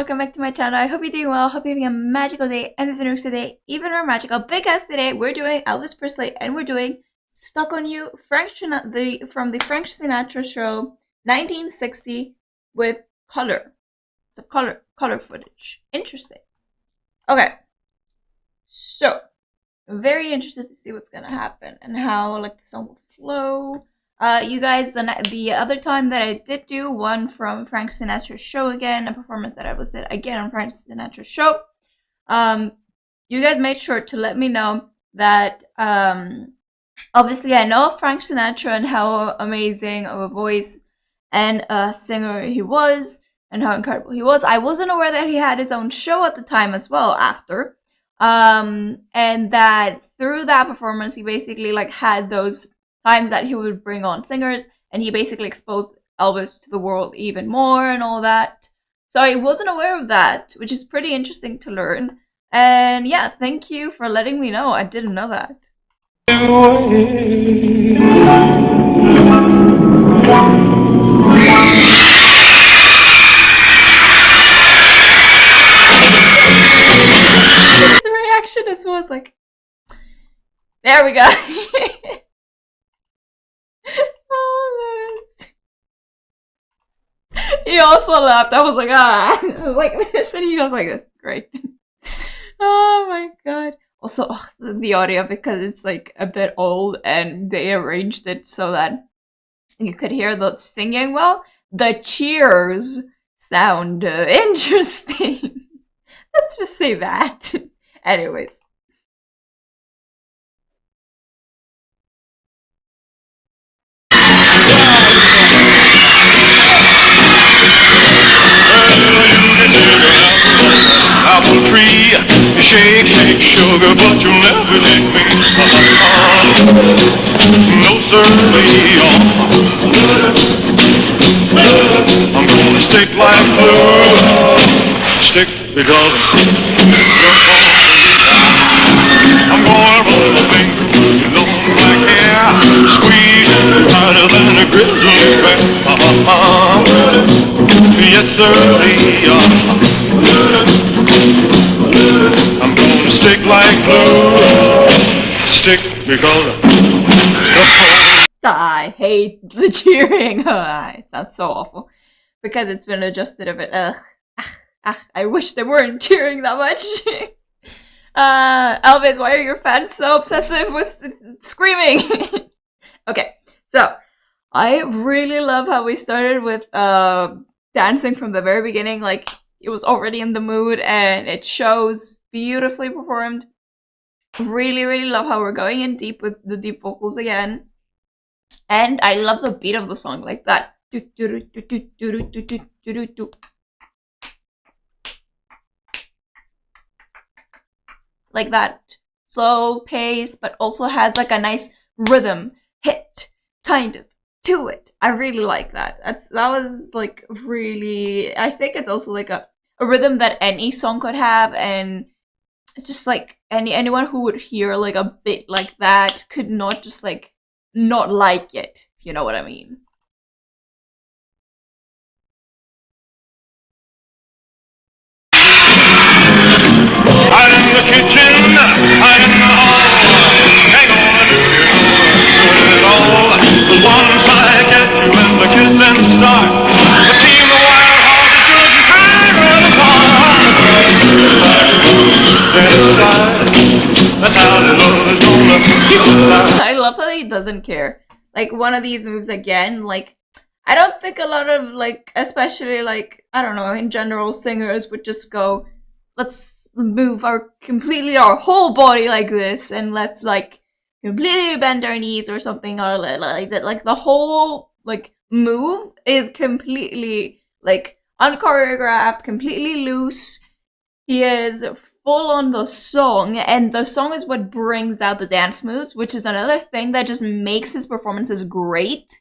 welcome back to my channel. I hope you're doing well. Hope you're having a magical day and this news today even more magical because today we're doing Elvis Presley and we're doing Stuck on You from the Frank Sinatra show 1960 with color. It's a color footage. Interesting. Okay. So I'm very interested to see what's gonna happen and how like the song will flow. You guys, the other time that I did do one from Frank Sinatra's show again, a performance that I did again on Frank Sinatra's show, you guys made sure to let me know that, obviously I know Frank Sinatra and how amazing of a voice and a singer he was, and how incredible he was. I wasn't aware that he had his own show at the time as well after, and that through that performance he basically like had those times that he would bring on singers, and he basically exposed Elvis to the world even more and all that. So I wasn't aware of that, which is pretty interesting to learn. And yeah, thank you for letting me know. I didn't know that. His reaction as well was like, there we go. He also laughed. I was like, ah. I was like this, and he was like this. Great. Oh my god. Also, the audio, because it's like a bit old and they arranged it so that you could hear the singing well. The cheers sound interesting. Let's just say that. Anyways. Apple tree, shake, shake, sugar, but you'll never take me. No, sir, I'm gonna stick like glue. Stick because I'm gonna roll my finger through your long black hair, squeeze it tighter than a grizzly bear. Yes, sir, I'm gonna stick like glue. Stick because I hate the cheering. It sounds so awful because it's been adjusted a bit. I wish they weren't cheering that much. Elvis, why are your fans so obsessive with screaming? Okay, so I really love how we started with dancing from the very beginning. Like, it was already in the mood and it shows, beautifully performed. Really, really love how we're going in deep with the deep vocals again. And I love the beat of the song, like that. Like that. Slow pace, but also has like a nice rhythm hit, kind of, to it. I really like that. That was like really, I think it's also like a rhythm that any song could have, and it's just like anyone who would hear like a bit like that could not just like not like it, if you know what I mean. I'm in the kitchen, I'm in the hall. Hang on, do you know it all? The once I get you in the kiss and start, the team of wild hearts couldn't hang right apart. That's how the love is gonna keep us alive. I love how he doesn't care. Like, one of these moves again, like, I don't think a lot of, like, especially, like, I don't know, in general, singers would just go, let's move our whole body like this, and let's, like, completely bend our knees or something, or like that. Like, the whole, like, move is completely, like, unchoreographed, completely loose. He is full on the song, and the song is what brings out the dance moves, which is another thing that just makes his performances great,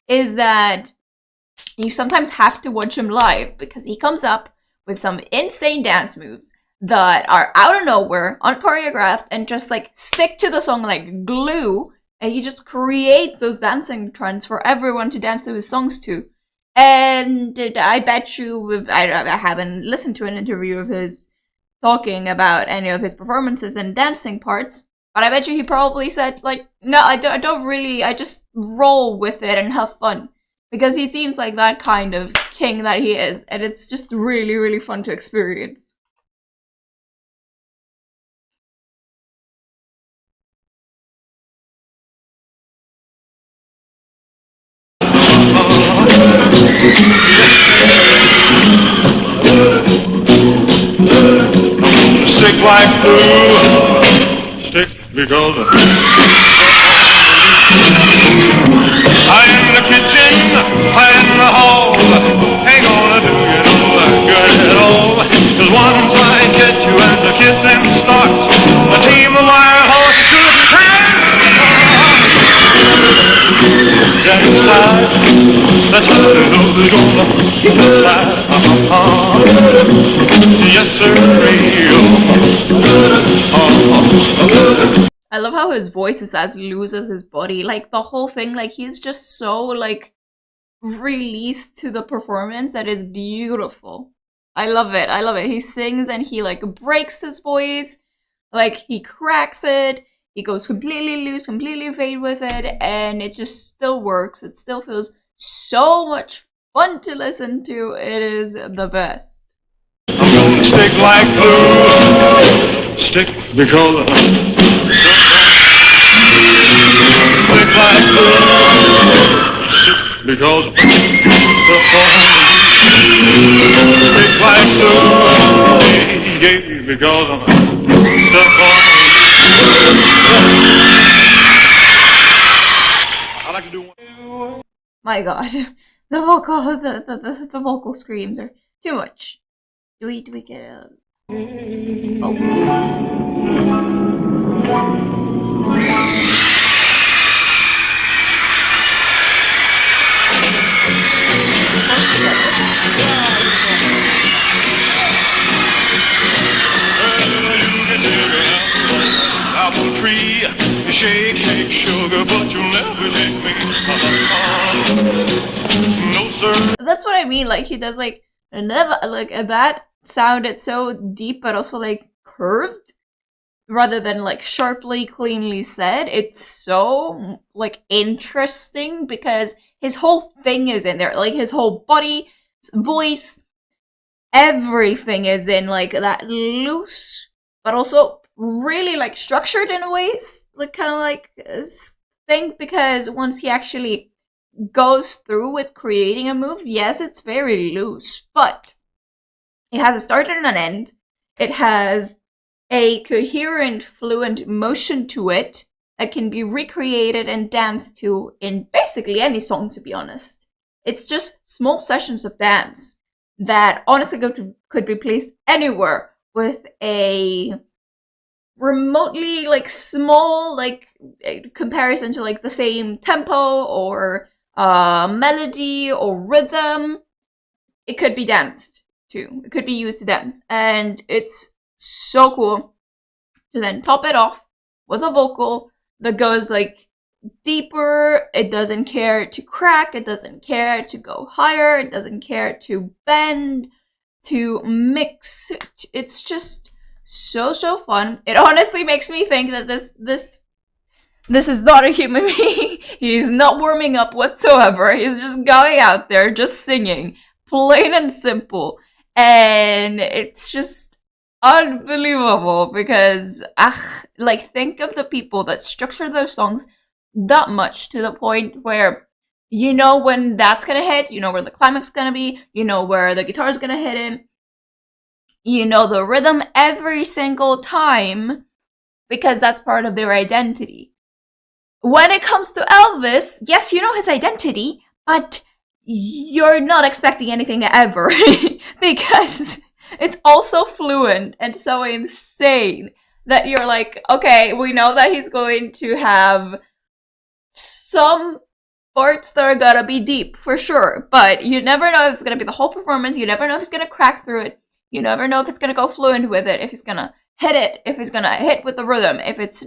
is that you sometimes have to watch him live, because he comes up with some insane dance moves that are out of nowhere, unchoreographed, and just like stick to the song like glue, and he just creates those dancing trends for everyone to dance to his songs to. And I bet you, I haven't listened to an interview of his talking about any of his performances and dancing parts, but I bet you he probably said, like, no, I don't really, I just roll with it and have fun. Because he seems like that kind of king that he is, and it's just really, really fun to experience. Stick like glue, stick because I in the kitchen, I in the hall, ain't gonna do you no good at all. 'Cause once I get you and the kissing starts, a team of wild horses couldn't get inside. That's how they know they're gonna keep inside. Yes, sir. I love how his voice is as loose as his body. Like, the whole thing, like, he's just so, like, released to the performance that is beautiful. I love it. I love it. He sings and he, like, breaks his voice. Like, he cracks it. He goes completely loose, completely fade with it. And it just still works. It still feels so much fun to listen to. It is the best. I'm gonna stick like glue. Stick because stick like glue. Stick because stick like glue. Yeah, because I'm stuck on. I like to do one. My god. The vocal screams are too much. Do we get a... Oh. Apple tree, shake, shake, sugar, but you'll never take me. No, sir. That's what I mean. Like, he does, like, never, like, that sounded so deep, but also, like, curved, rather than, like, sharply, cleanly said. It's so, like, interesting because his whole thing is in there. Like, his whole body, voice, everything is in, like, that loose, but also really, like, structured in a way, like, kind of like thing, because once he actually goes through with creating a move, yes, it's very loose, but it has a start and an end. It has a coherent, fluent motion to it that can be recreated and danced to in basically any song, to be honest. It's just small sessions of dance that honestly could be placed anywhere with a remotely, like, small, like, comparison to, like, the same tempo or melody or rhythm. It could be danced to. It could be used to dance. And it's so cool to then top it off with a vocal that goes, like, deeper. It doesn't care to crack. It doesn't care to go higher. It doesn't care to bend, to mix. It's just so fun. It honestly makes me think that this is not a human being. He's not warming up whatsoever. He's just going out there, just singing, plain and simple. And it's just unbelievable because, like, think of the people that structure those songs that much to the point where you know when that's gonna hit, you know where the climax is gonna be, you know where the guitar is gonna hit in, you know the rhythm every single time because that's part of their identity. When it comes to Elvis, yes, you know his identity, but you're not expecting anything ever because it's all so fluent and so insane that you're like, okay, we know that he's going to have some parts that are gonna be deep for sure, but you never know if it's gonna be the whole performance. You never know if he's gonna crack through it. You never know if it's gonna go fluent with it, if he's gonna hit it, if he's gonna hit with the rhythm, if it's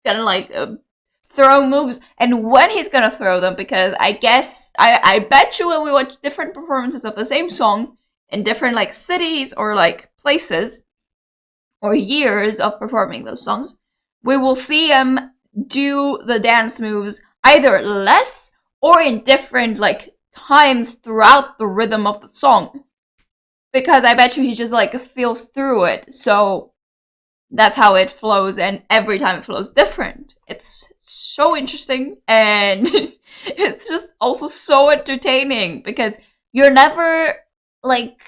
gonna, like, throw moves and when he's gonna throw them, because I bet you when we watch different performances of the same song in different like cities or like places or years of performing those songs, we will see him do the dance moves either less or in different like times throughout the rhythm of the song, because I bet you he just like feels through it. So that's how it flows, and every time it flows different. It's so interesting, and it's just also so entertaining because you're never like,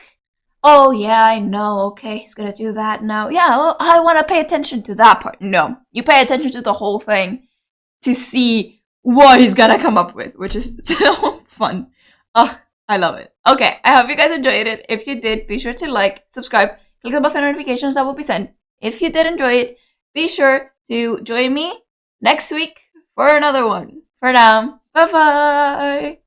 oh yeah, I know, okay, he's gonna do that now. Yeah, well, I want to pay attention to that part. No, you pay attention to the whole thing to see what he's gonna come up with, which is so fun. Ugh, I love it. Okay, I hope you guys enjoyed it. If you did, be sure to like, subscribe, click the bell for notifications that will be sent. If you did enjoy it, be sure to join me next week for another one. For now, bye bye!